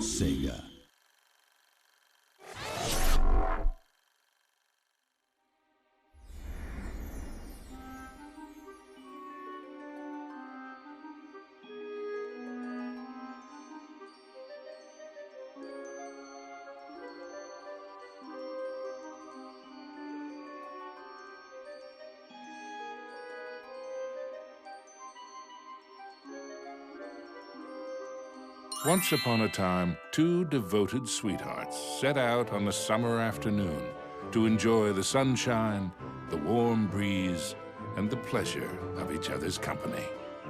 Sega. Once upon a time, two devoted sweethearts set out on a summer afternoon to enjoy the sunshine, the warm breeze, and the pleasure of each other's company.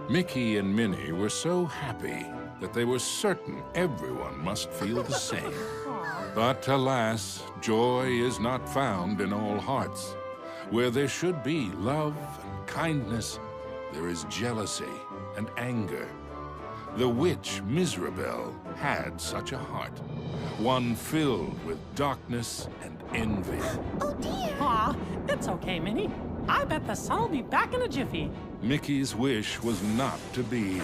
Mickey and Minnie were so happy that they were certain everyone must feel the same. But alas, joy is not found in all hearts. Where there should be love and kindness, there is jealousy and anger. The witch Miserable had such a heart, one filled with darkness and envy. Oh dear! Aw, it's okay, Minnie. I bet the sun will be back in a jiffy. Mickey's wish was not to be.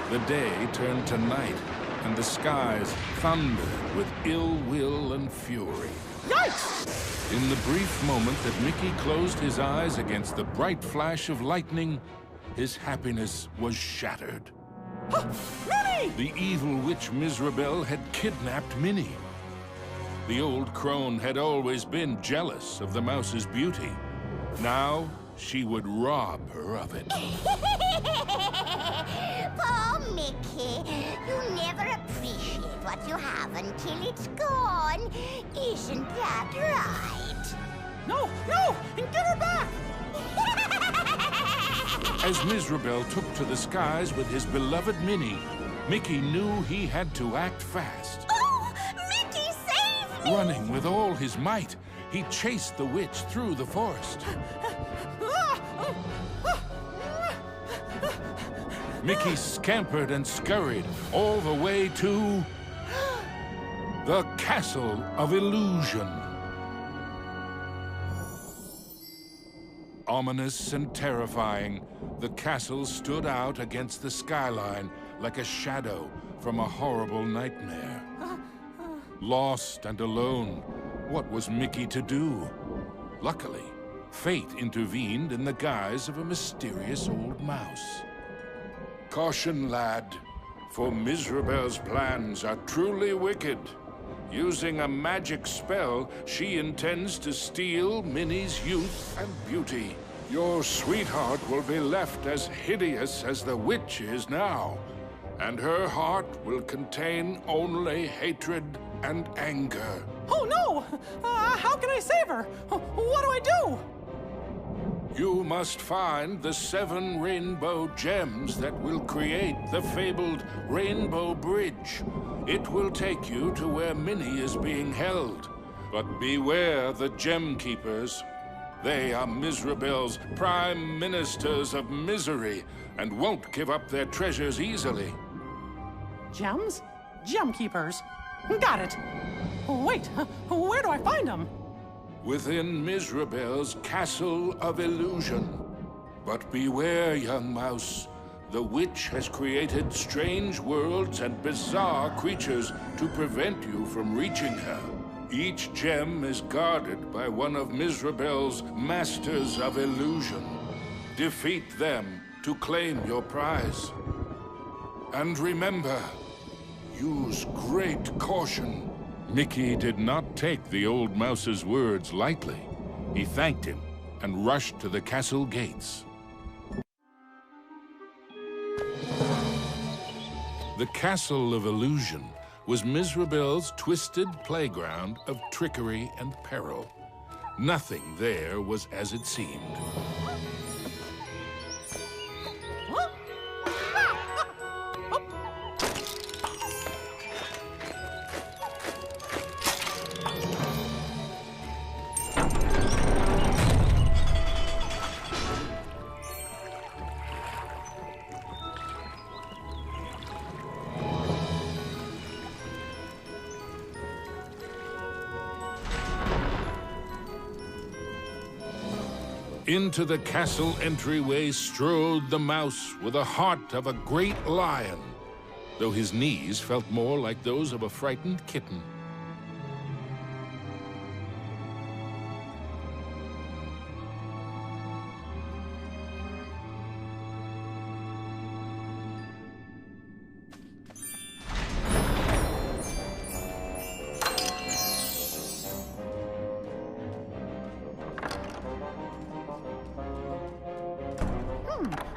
The day turned to night, and the skies thundered with ill will and fury. Yikes! In the brief moment that Mickey closed his eyes against the bright flash of lightning, his happiness was shattered. Minnie! The evil witch Miserable had kidnapped Minnie. The old crone had always been jealous of the mouse's beauty. Now, she would rob her of it. Poor Mickey, you never appreciate what you have until it's gone. Isn't that right? No! And give her back! As Miserable took to the skies with his beloved Minnie, Mickey knew he had to act fast. Oh, Mickey, save me! Running with all his might, he chased the witch through the forest. Mickey scampered and scurried all the way to the Castle of Illusion. Ominous and terrifying, the castle stood out against the skyline like a shadow from a horrible nightmare. Lost and alone, what was Mickey to do? Luckily, fate intervened in the guise of a mysterious old mouse. Caution, lad, for Miserable's plans are truly wicked. Using a magic spell, she intends to steal Minnie's youth and beauty. Your sweetheart will be left as hideous as the witch is now, and her heart will contain only hatred and anger. Oh no! How can I save her? What do I do? You must find the 7 rainbow gems that will create the fabled Rainbow Bridge. It will take you to where Minnie is being held. But beware the Gem Keepers. They are Miserable's prime ministers of misery and won't give up their treasures easily. Gems? Gem keepers. Got it. Wait, where do I find them? Within Miserable's Castle of Illusion. But beware, young mouse. The witch has created strange worlds and bizarre creatures to prevent you from reaching her. Each gem is guarded by one of Miserable's Masters of Illusion. Defeat them to claim your prize. And remember, use great caution. Mickey did not take the old mouse's words lightly. He thanked him and rushed to the castle gates. The Castle of Illusion was Miserable's twisted playground of trickery and peril. Nothing there was as it seemed. Into the castle entryway strode the mouse with the heart of a great lion. though his knees felt more like those of a frightened kitten.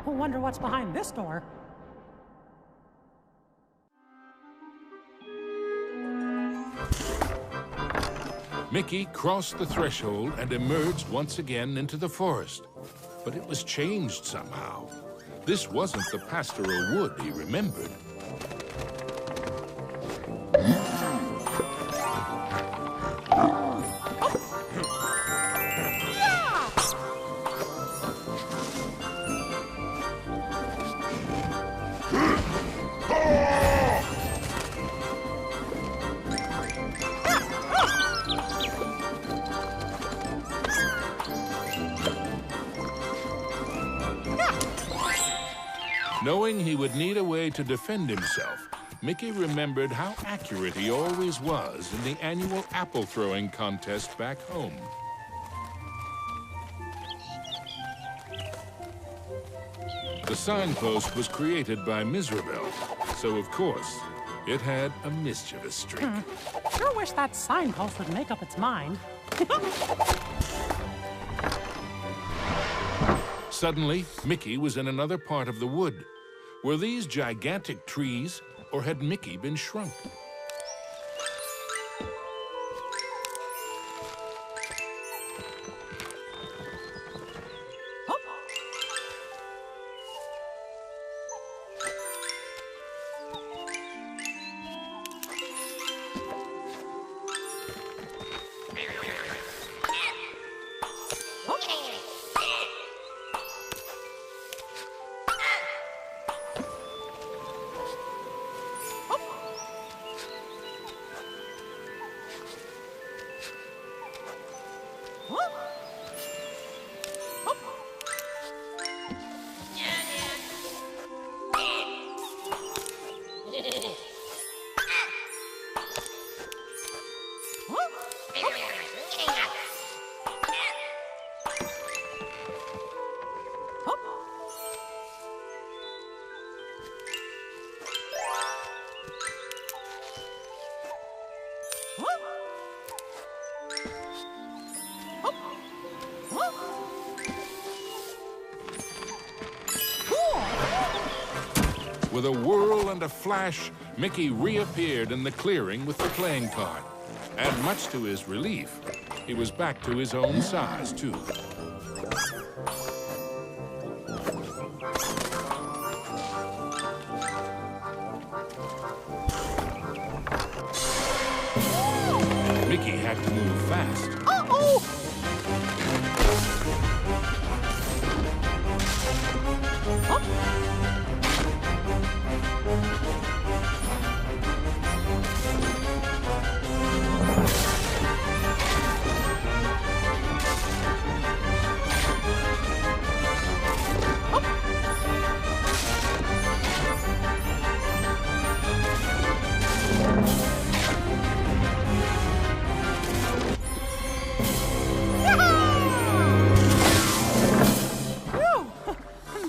I wonder what's behind this door. Mickey crossed the threshold and emerged once again into the forest. But it was changed somehow. This wasn't the pastoral wood he remembered. Knowing he would need a way to defend himself, Mickey remembered how accurate he always was in the annual apple-throwing contest back home. The signpost was created by Miserable, so of course, it had a mischievous streak. Sure wish that signpost would make up its mind. Suddenly, Mickey was in another part of the wood. Were these gigantic trees, or had Mickey been shrunk? With a whirl and a flash, Mickey reappeared in the clearing with the playing card. And much to his relief, he was back to his own size, too. Mickey had to move fast. Uh-oh!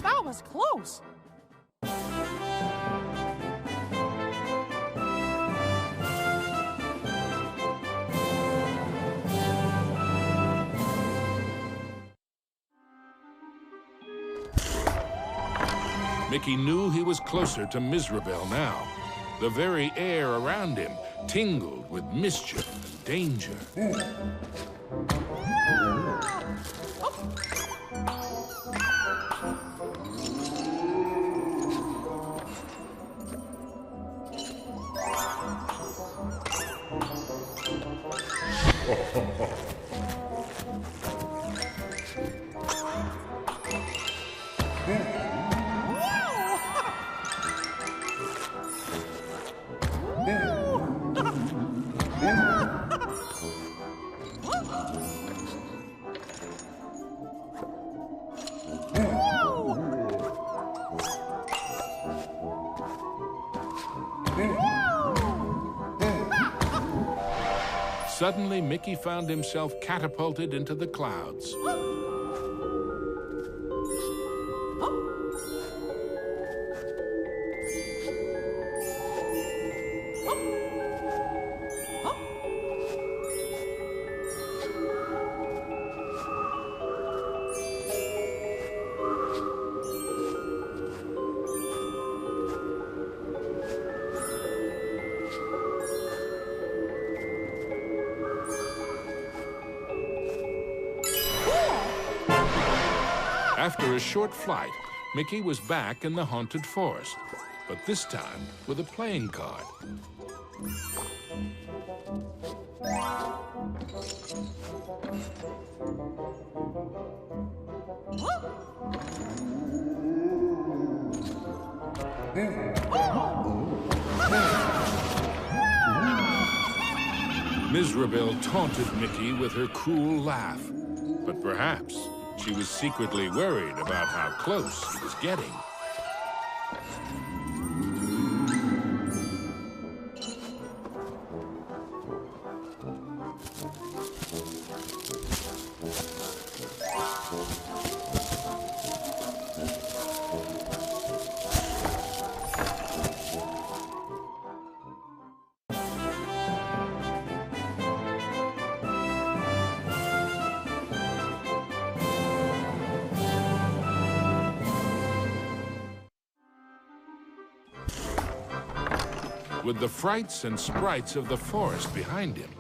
That was close. Mickey knew he was closer to Miserable now. The very air around him tingled with mischief and danger. suddenly Mickey found himself catapulted into the clouds. After a short flight, Mickey was back in the haunted forest, but this time with a playing card. Miserable taunted Mickey with her cruel laugh, but perhaps she was secretly worried about how close he was getting. With the frights and sprites of the forest behind him,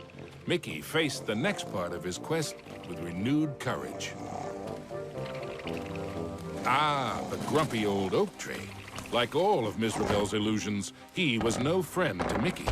Mickey faced the next part of his quest with renewed courage. Ah, the grumpy old oak tree. Like all of Miserabel's illusions, he was no friend to Mickey.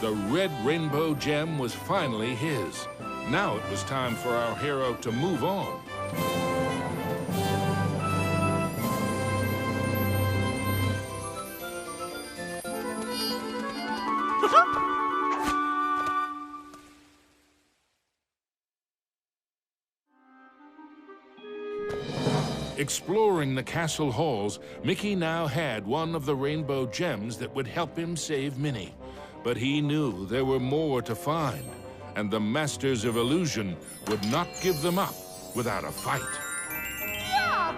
The red rainbow gem was finally his. Now it was time for our hero to move on. Exploring the castle halls, Mickey now had one of the rainbow gems that would help him save Minnie. But he knew there were more to find, and the Masters of Illusion would not give them up without a fight. Yeah.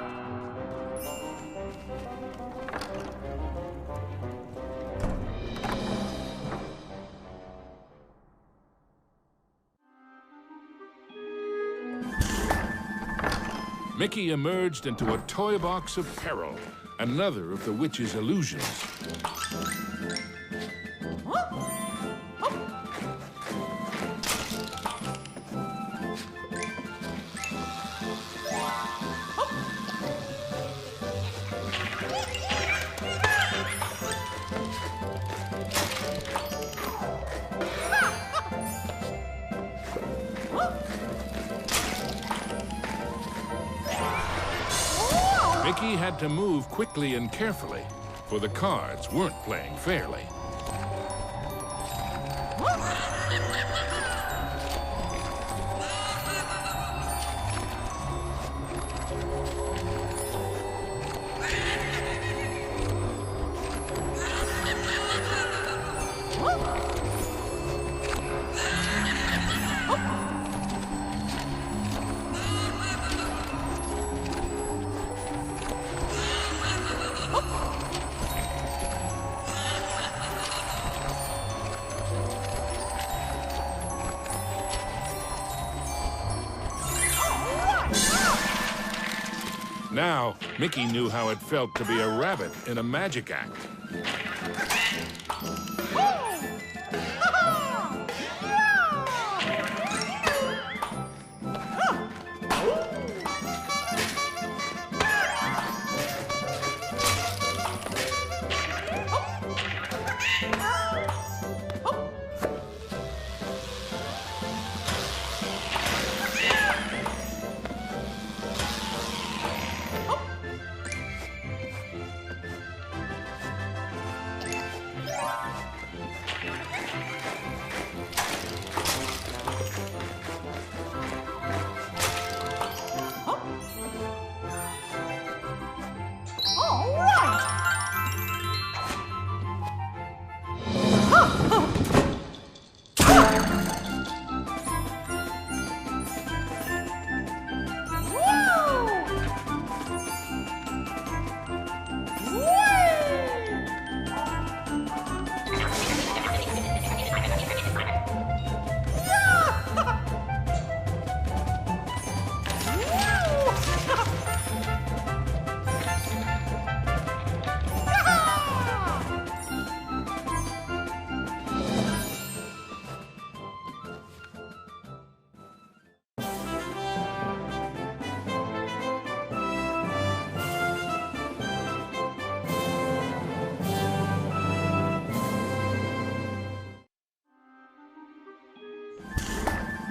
Mickey emerged into a toy box of peril, another of the witch's illusions. Mickey had to move quickly and carefully, for the cards weren't playing fairly. Now, Mickey knew how it felt to be a rabbit in a magic act.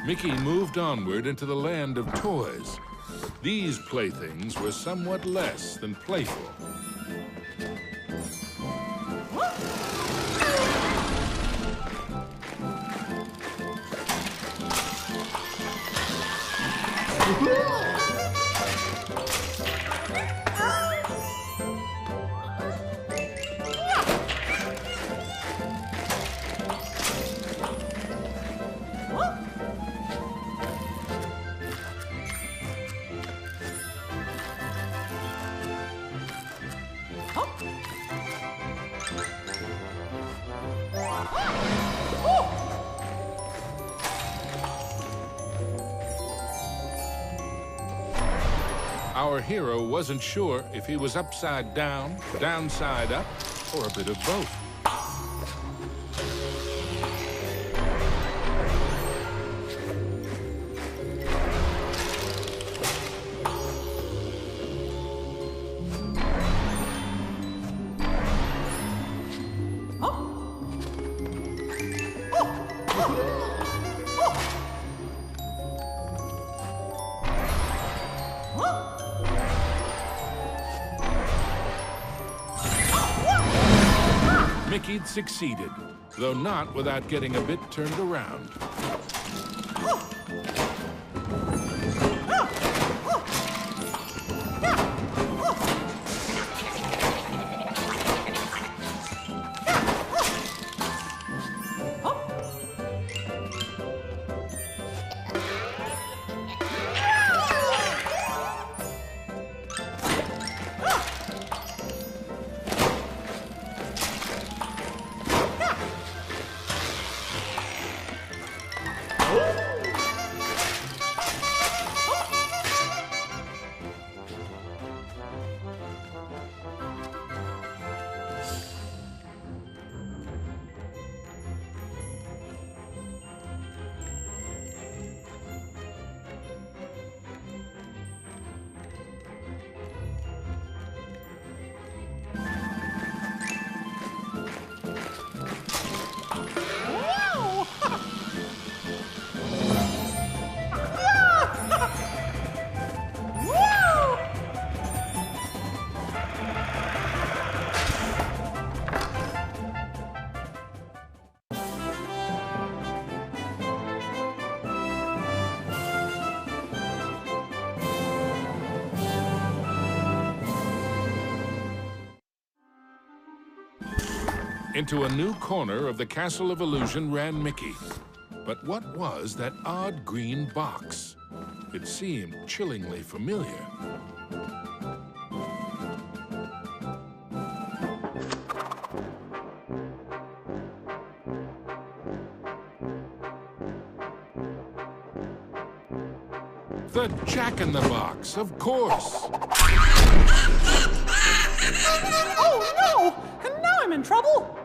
Mickey moved onward into the land of toys. These playthings were somewhat less than playful. Our hero wasn't sure if he was upside down, downside up, or a bit of both. Mickey'd succeeded, though not without getting a bit turned around. Into a new corner of the Castle of Illusion ran Mickey. But what was that odd green box? It seemed chillingly familiar. The Jack-in-the-Box, of course! Oh no! And now I'm in trouble!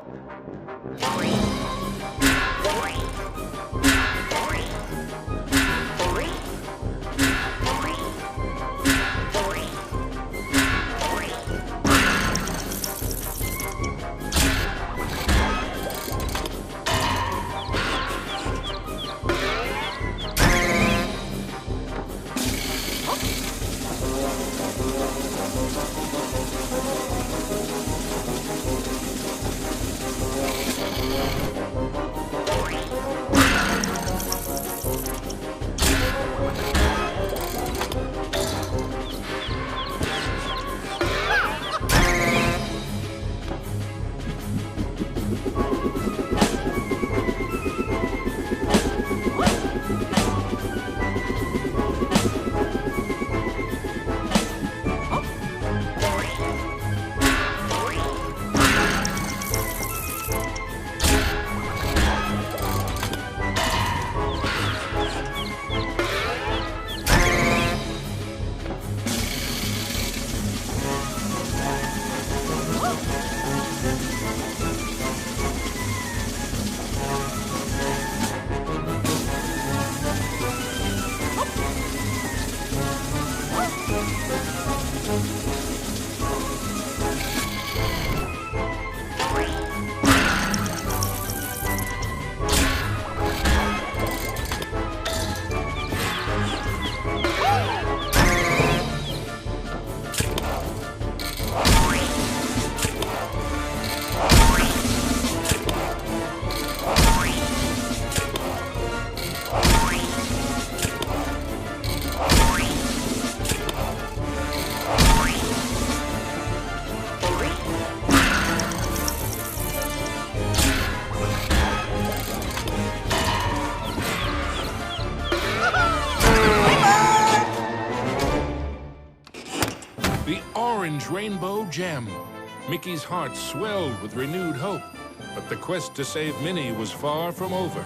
Rainbow gem. Mickey's heart swelled with renewed hope, but the quest to save Minnie was far from over.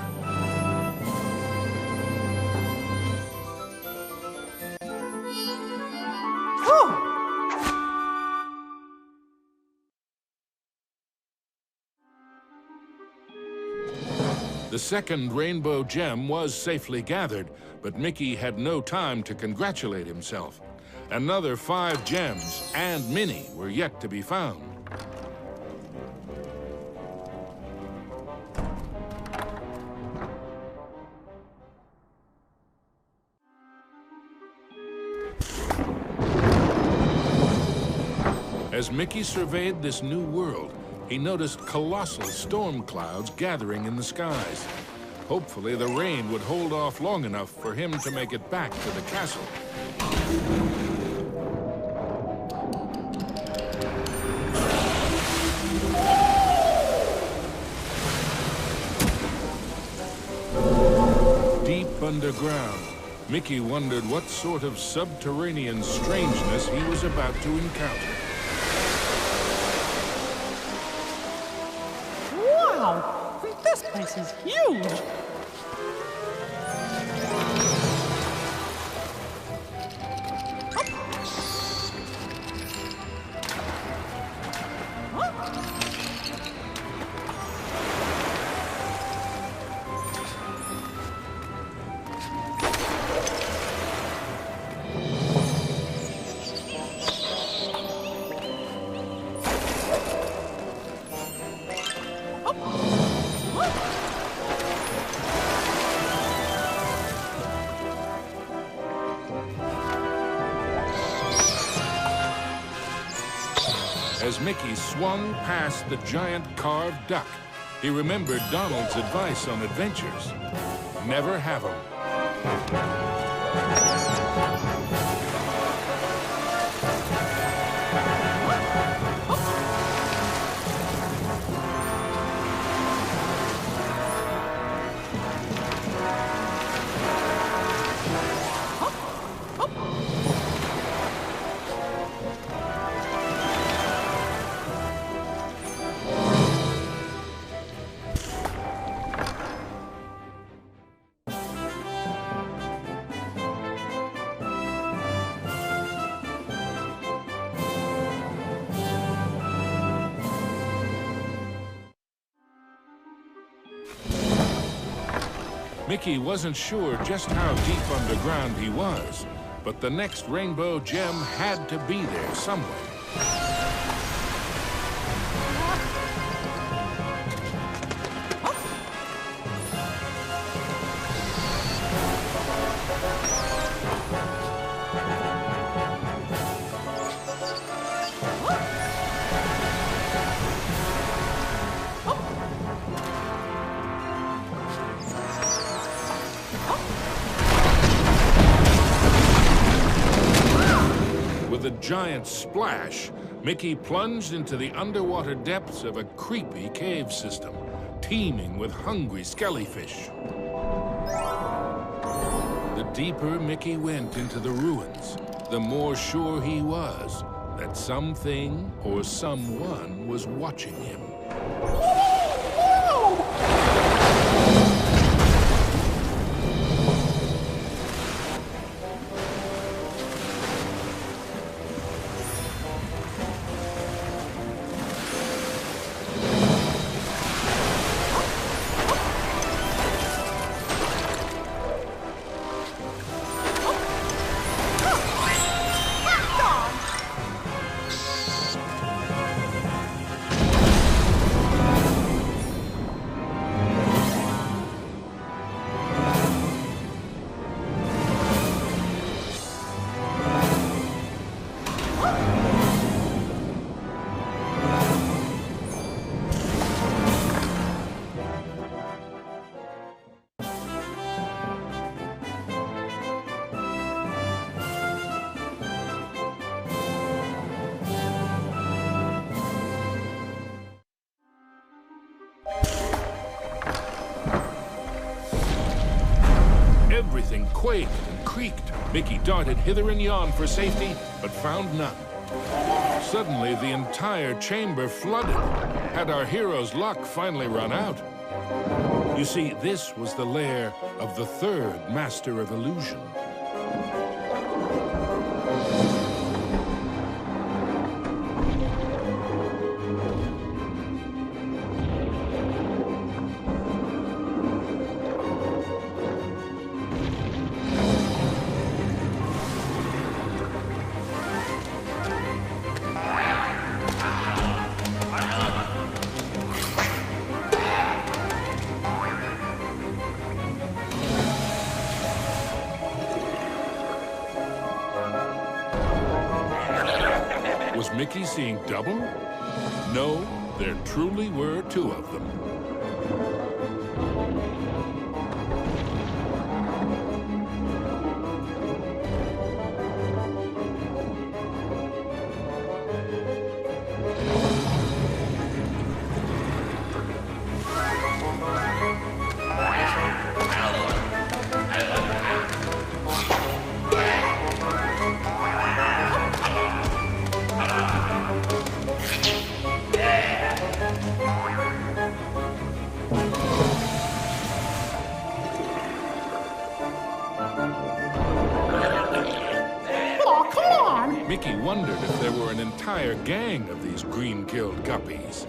The second rainbow gem was safely gathered, but Mickey had no time to congratulate himself. Another 5 gems and Minnie were yet to be found. As Mickey surveyed this new world, he noticed colossal storm clouds gathering in the skies. Hopefully, the rain would hold off long enough for him to make it back to the castle. Deep underground, Mickey wondered what sort of subterranean strangeness he was about to encounter. Wow! This place is huge! As Mickey swung past the giant carved duck, he remembered Donald's advice on adventures. Never have 'em. Mickey wasn't sure just how deep underground he was, but the next rainbow gem had to be there somewhere. With a giant splash, Mickey plunged into the underwater depths of a creepy cave system, teeming with hungry skellyfish. The deeper Mickey went into the ruins, the more sure he was that something or someone was watching him. Everything quaked and creaked. Mickey darted hither and yon for safety, but found none. Suddenly, the entire chamber flooded. Had our hero's luck finally run out? You see, this was the lair of the third Master of Illusion. Was Mickey seeing double? No, there truly were two of them. Mickey wondered if there were an entire gang of these green-killed guppies.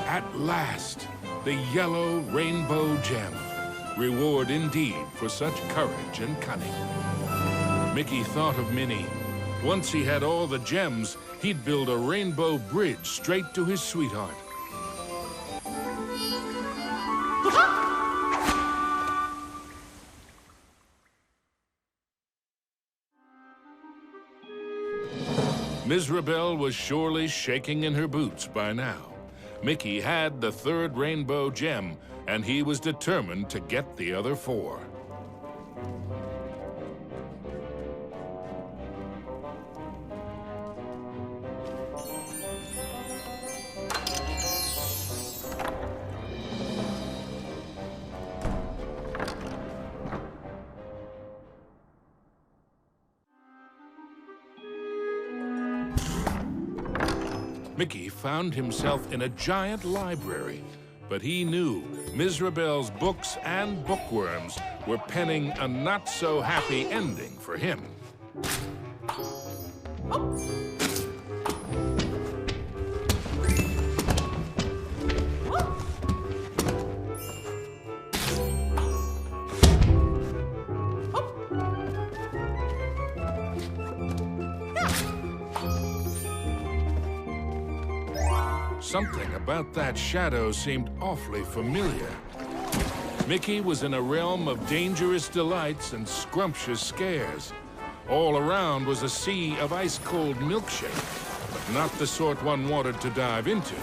At last, the yellow rainbow gem. Reward indeed for such courage and cunning. Mickey thought of Minnie. Once he had all the gems, he'd build a rainbow bridge straight to his sweetheart. Mizrabel was surely shaking in her boots by now. Mickey had the third rainbow gem, and he was determined to get the other four. Mickey found himself in a giant library, but he knew Mizrabel's books and bookworms were penning a not-so-happy ending for him. Something about that shadow seemed awfully familiar. Mickey was in a realm of dangerous delights and scrumptious scares. All around was a sea of ice-cold milkshake, but not the sort one wanted to dive into.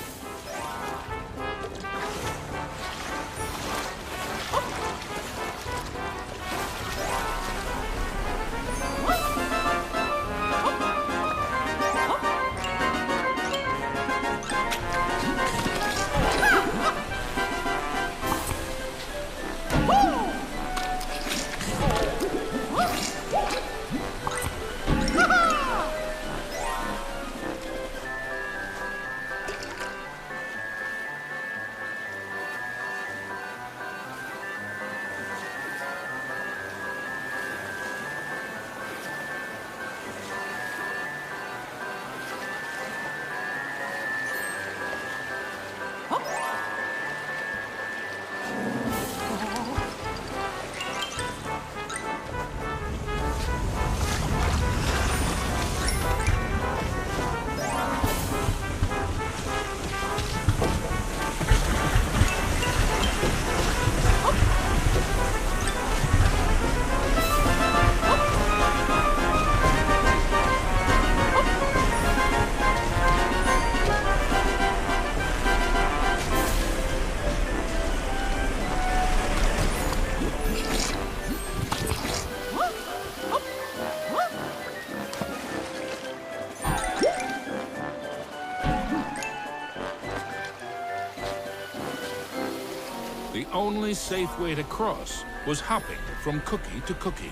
The only safe way to cross was hopping from cookie to cookie.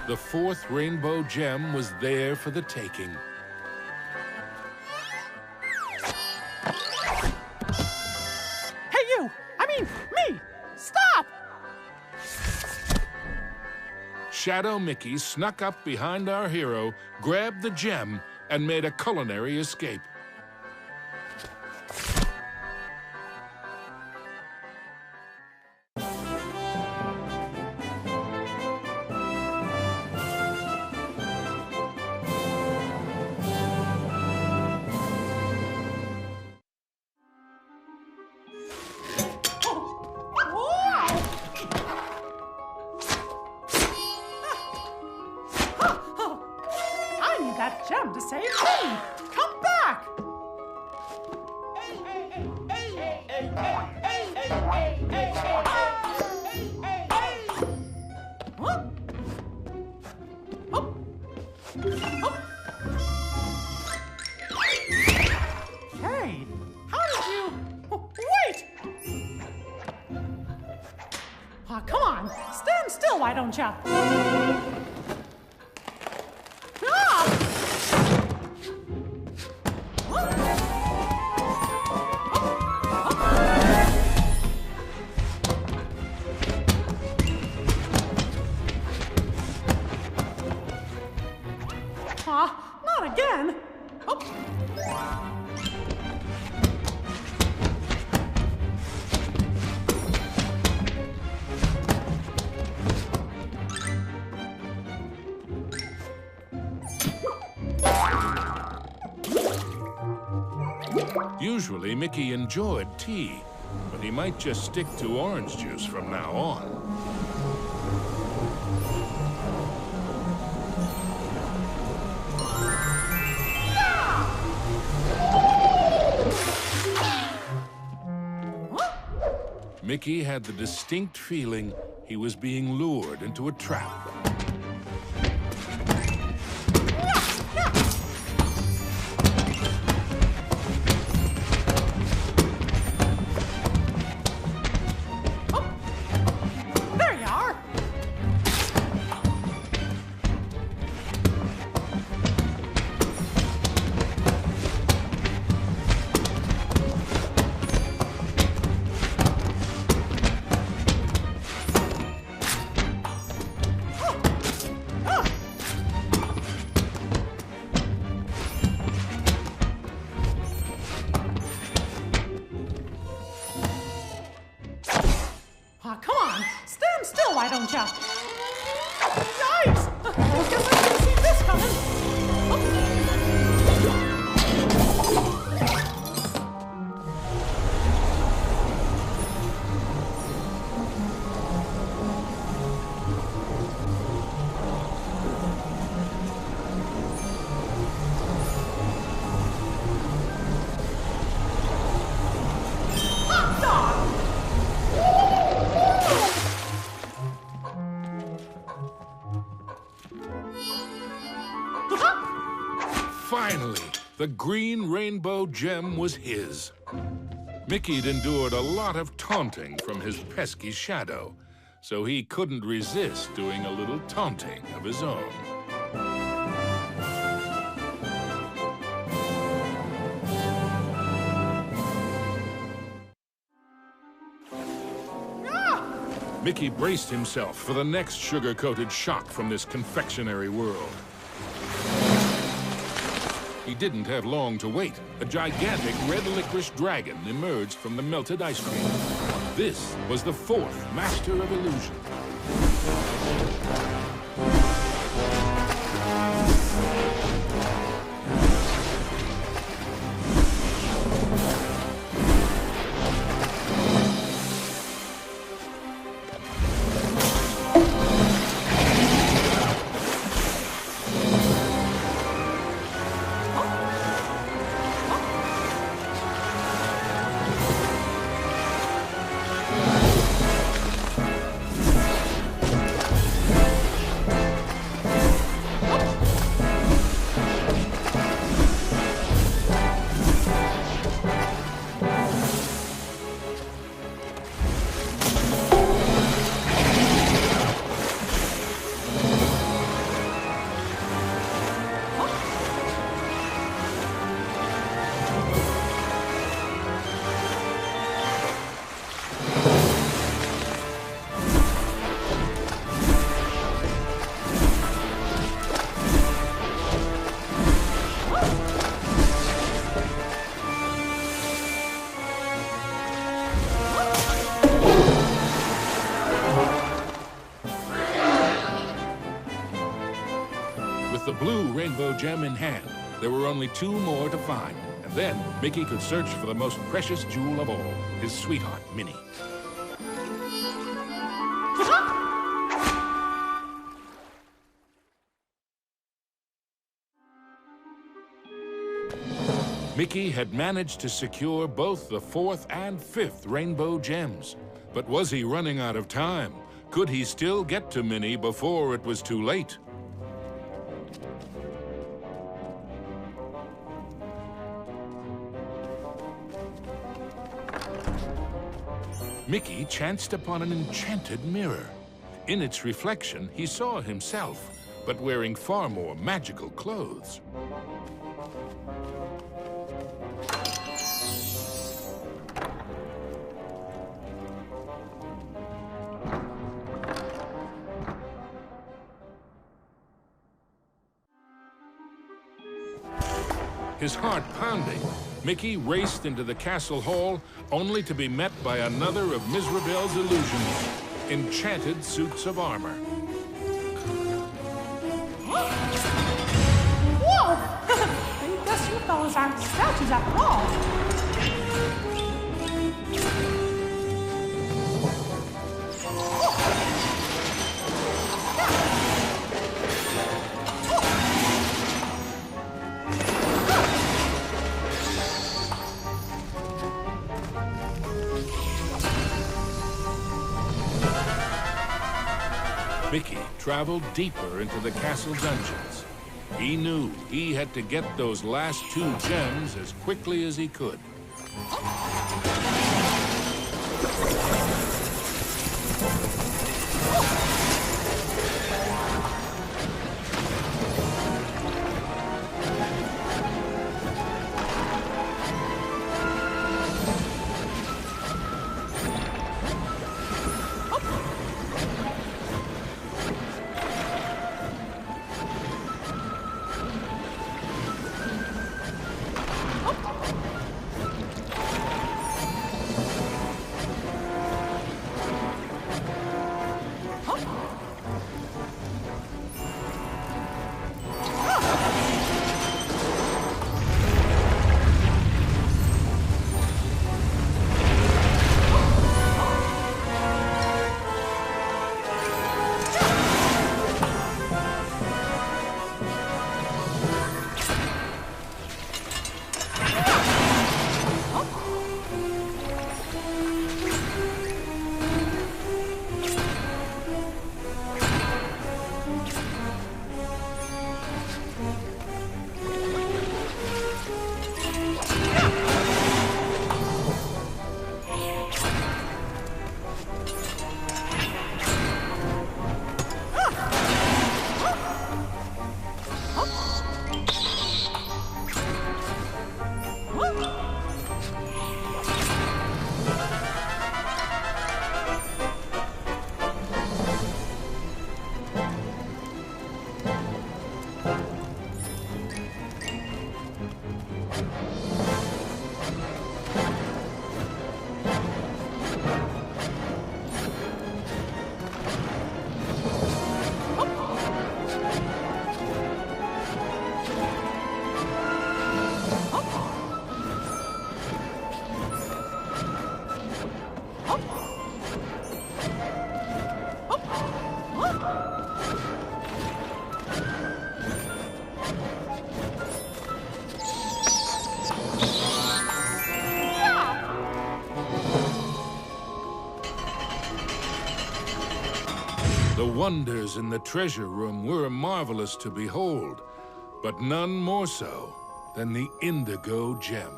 The fourth rainbow gem was there for the taking. Hey, you! I mean, me! Stop! Shadow Mickey snuck up behind our hero, grabbed the gem, and made a culinary escape. I need that gem to save me! Come back! Huh? Oh. Oh. Hey, how did you... Oh, wait! Come on, stand still, why don't ya? Not again! Oh. Usually, Mickey enjoyed tea, but he might just stick to orange juice from now on. Mickey had the distinct feeling he was being lured into a trap. There you are! Finally, the green rainbow gem was his. Mickey'd endured a lot of taunting from his pesky shadow, so he couldn't resist doing a little taunting of his own. Mickey braced himself for the next sugar-coated shock from this confectionery world. He didn't have long to wait. A gigantic red licorice dragon emerged from the melted ice cream. This was the fourth Master of Illusion. With the blue rainbow gem in hand, there were only 2 more to find. And then Mickey could search for the most precious jewel of all, his sweetheart, Minnie. Mickey had managed to secure both the 4th and 5th rainbow gems. But was he running out of time? Could he still get to Minnie before it was too late? Mickey chanced upon an enchanted mirror. In its reflection, he saw himself, but wearing far more magical clothes. His heart pounding, Mickey raced into the castle hall, only to be met by another of Mizrabel's illusions, enchanted suits of armor. Whoa! I guess you fellas aren't statues after all. Mickey traveled deeper into the castle dungeons. He knew he had to get those last 2 gems as quickly as he could. wonders in the treasure room were marvelous to behold, but none more so than the indigo gem.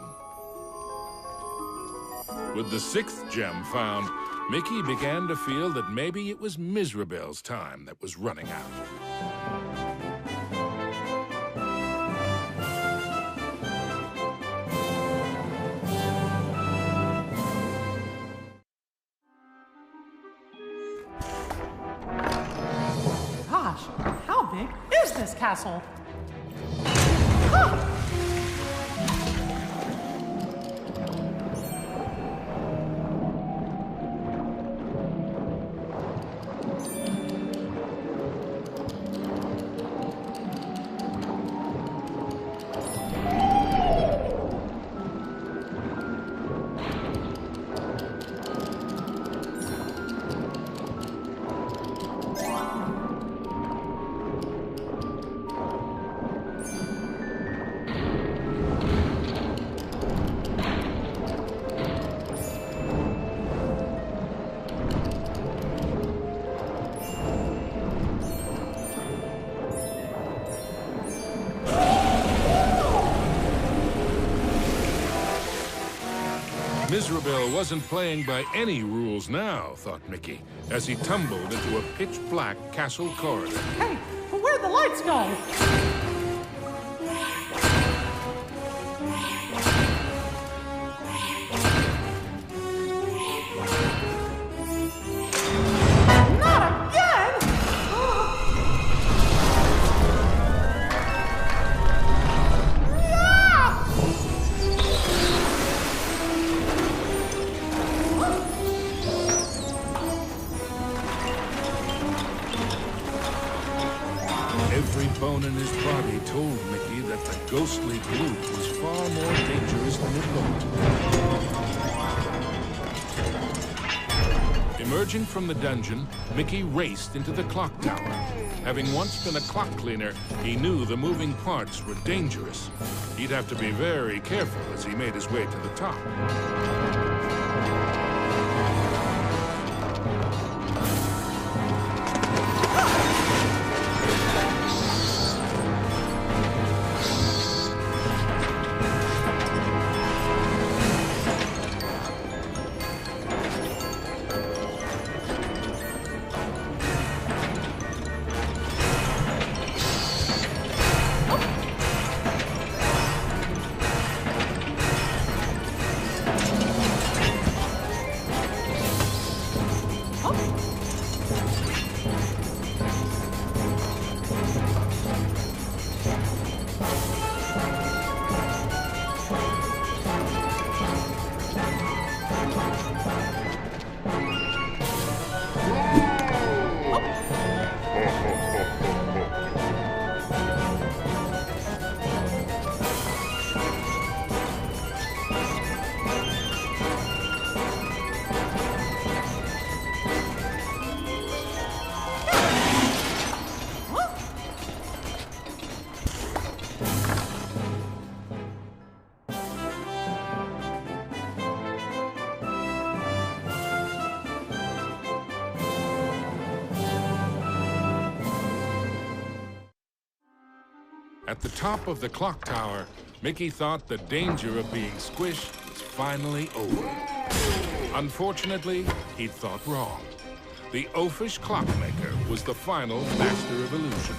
With the 6th gem found, Mickey began to feel that maybe it was Mizrabel's time that was running out. Gosh, how big is this castle? Ah! Mizrabel wasn't playing by any rules now, thought Mickey, as he tumbled into a pitch-black castle corridor. Hey, where'd the lights go? Not again! Every bone in his body told Mickey that the ghostly group was far more dangerous than it looked. Emerging from the dungeon, Mickey raced into the clock tower. Having once been a clock cleaner, he knew the moving parts were dangerous. He'd have to be very careful as he made his way to the top. At the top of the clock tower, Mickey thought the danger of being squished was finally over. Unfortunately, he'd thought wrong. The oafish clockmaker was the final master of illusion.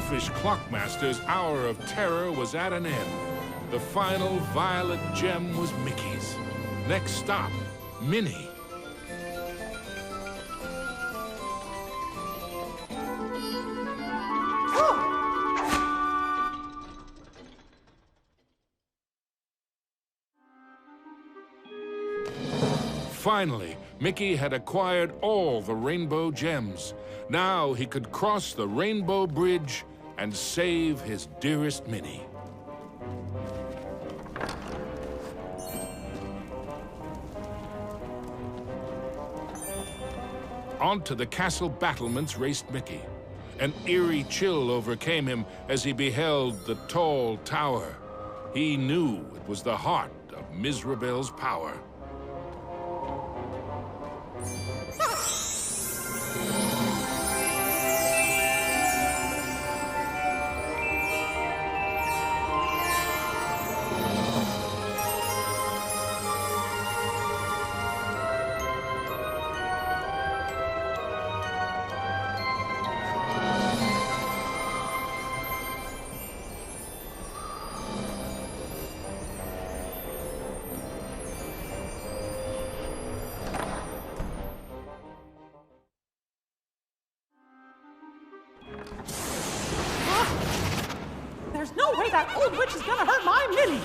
selfish Clockmaster's hour of terror was at an end. The final violet gem was Mickey's. Next stop, Minnie. Finally, Mickey had acquired all the rainbow gems. Now he could cross the Rainbow Bridge and save his dearest Minnie. Onto the castle battlements raced Mickey. An eerie chill overcame him as he beheld the tall tower. He knew it was the heart of Mizrabel's power. There's no way that old witch is gonna hurt my Minnie!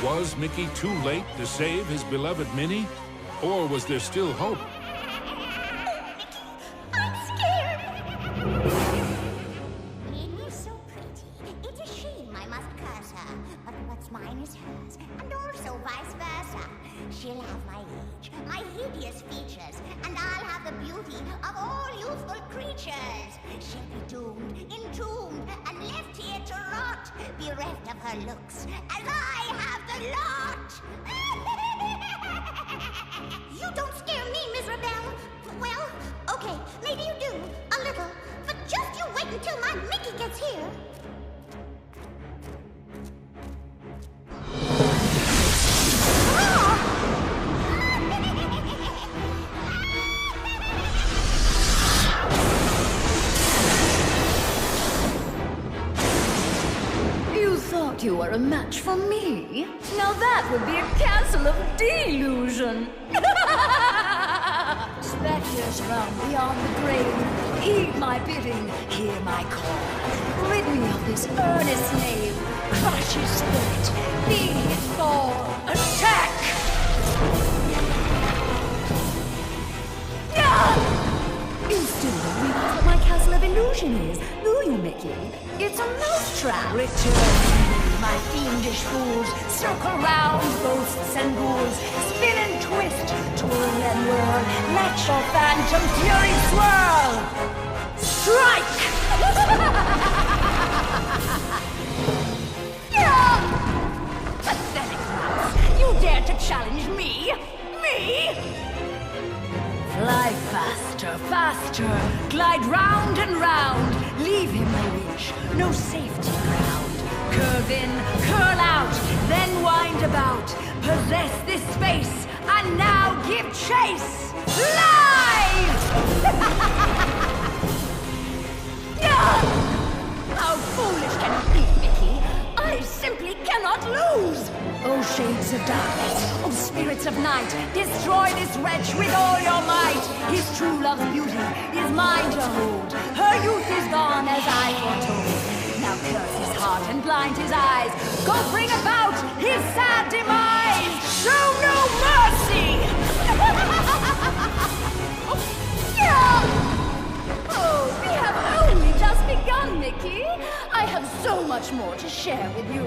Was Mickey too late to save his beloved Minnie? Or was there still hope? I'm scared! Minnie's so pretty. It's a shame I must curse her. But what's mine is hers, and also vice versa. She'll have my age, my hideous features, and I'll have the beauty of all youthful creatures. She'll be doomed, entombed, and left here to rot, bereft of her looks, as I have the lot! You don't scare me, Mizrabel. Well, okay, maybe you do, a little, but just you wait until my Mickey gets here. You are a match for me? Now that would be a castle of delusion. Spectres round beyond the grave, heed my bidding, hear my call. Rid me of this earnest knave, crush his spirit, be his fall. Attack! You still don't realize what my castle of illusion is, do you, Mickey? It's a mousetrap. Return. My fiendish fools, circle round ghosts and ghouls, spin and twist, twirl and whirl, let your phantom fury swirl! Strike! Pathetic mouse! You dare to challenge me? Me? Fly faster, faster, glide round and round, leave him no reach, no safety ground. Curve in, curl out, then wind about. Possess this space, and now give chase! Live! How foolish can you be, Mickey? I simply cannot lose! Oh, shades of darkness, oh, spirits of night, destroy this wretch with all your might. His true love's beauty is mine to hold. Her youth is gone as I foretold. Now curse his heart and blind his eyes. Go bring about his sad demise. Show no mercy! Oh, we have only just begun, Mickey. I have so much more to share with you.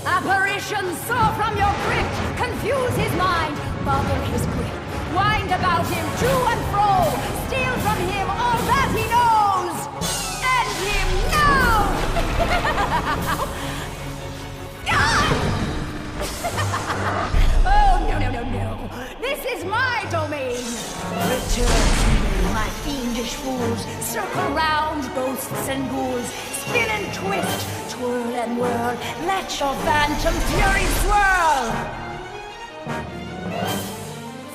Apparitions soar from your crypt, confuse his mind, boggle his grip, wind about him to and fro, steal from him all that he knows. End him now! Oh, no. This is my domain. Return to me, my fiendish fools. Circle round, ghosts and ghouls. Spin and twist, twirl and whirl. Let your phantom fury swirl.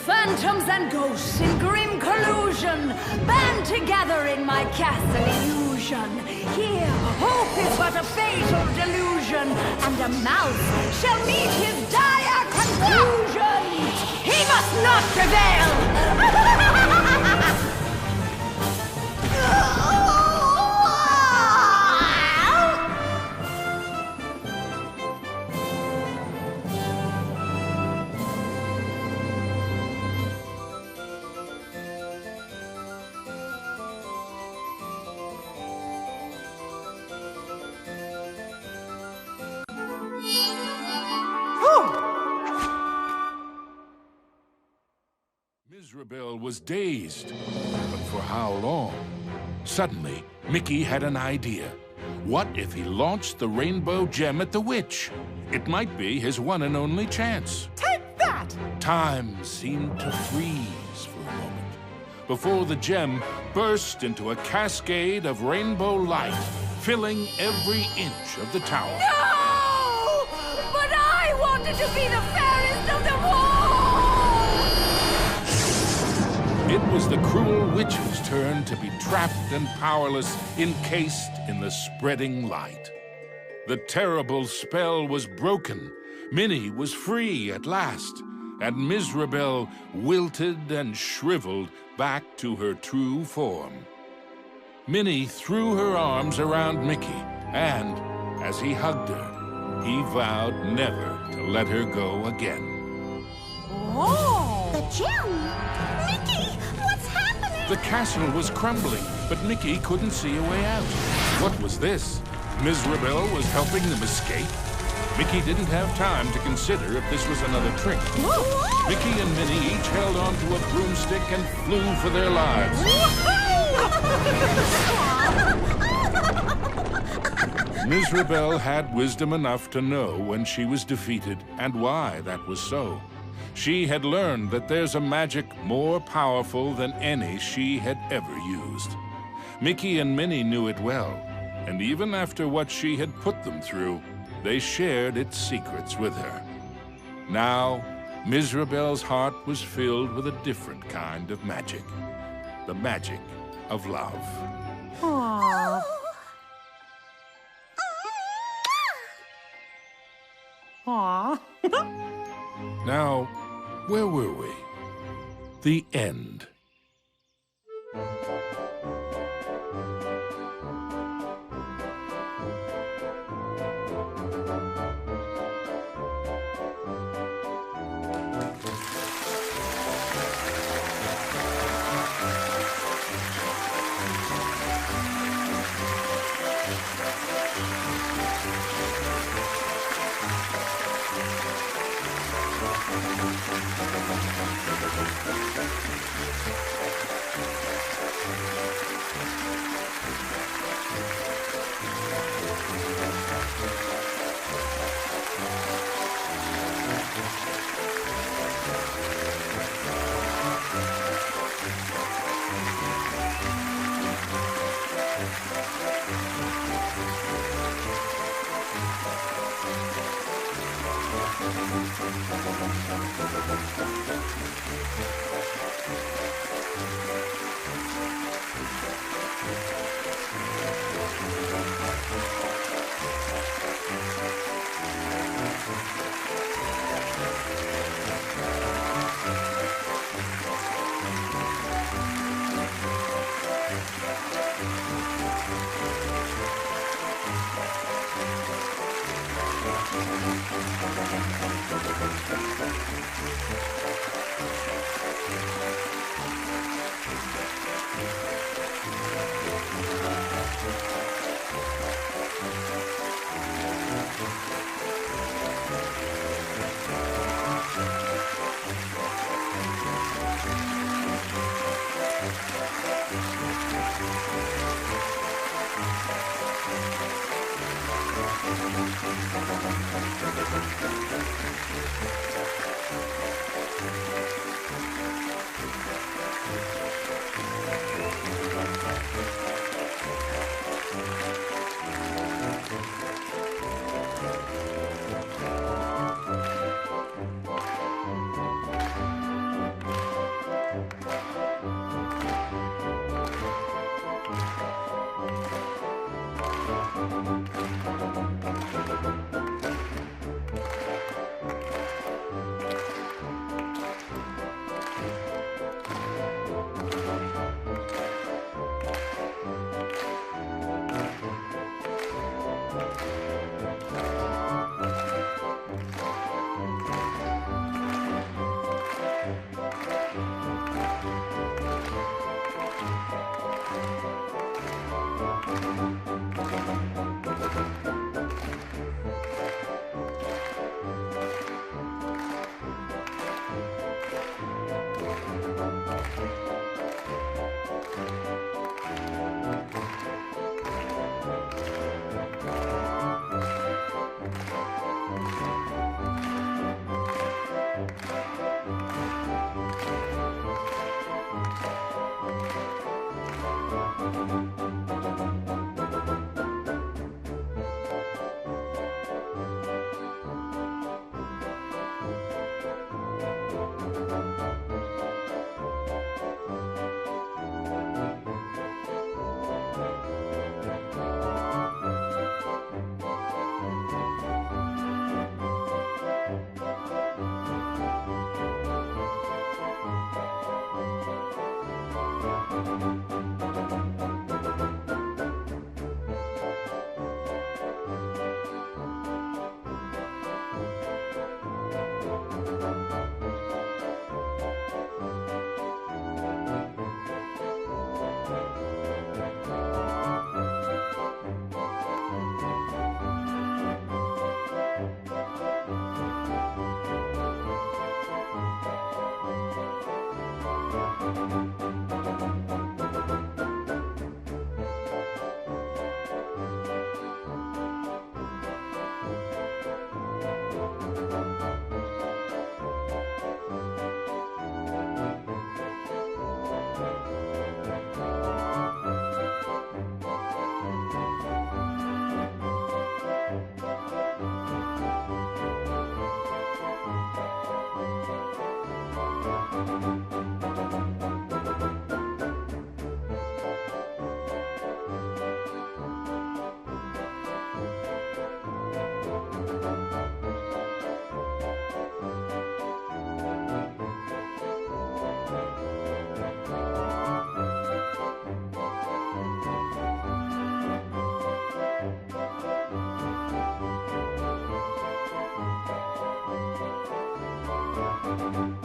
Phantoms and ghosts in grim collusion band together in my castle illusion. Here, hope is but a fatal delusion, and a mouse shall meet his dire conclusion. He must not prevail! Mizrabel was dazed, but for how long? Suddenly, Mickey had an idea. What if he launched the rainbow gem at the witch? It might be his one and only chance. Take that! Time seemed to freeze for a moment before the gem burst into a cascade of rainbow light, filling every inch of the tower. No! But I wanted to be the fairest of them all! It was the cruel witch's turn to be trapped and powerless, encased in the spreading light. The terrible spell was broken. Minnie was free at last, and Mizrabel wilted and shriveled back to her true form. Minnie threw her arms around Mickey, and as he hugged her, he vowed never to let her go again. Oh! The gem? Mickey, what's happening? The castle was crumbling, but Mickey couldn't see a way out. What was this? Mizrabel was helping them escape? Mickey didn't have time to consider if this was another trick. What? Mickey and Minnie each held onto a broomstick and flew for their lives. Mizrabel had wisdom enough to know when she was defeated and why that was so. She had learned that there's a magic more powerful than any she had ever used. Mickey and Minnie knew it well, and even after what she had put them through, they shared its secrets with her. Now, Mizrabel's heart was filled with a different kind of magic. The magic of love. Aww. Aww. Now, where were we? The end. Thank you.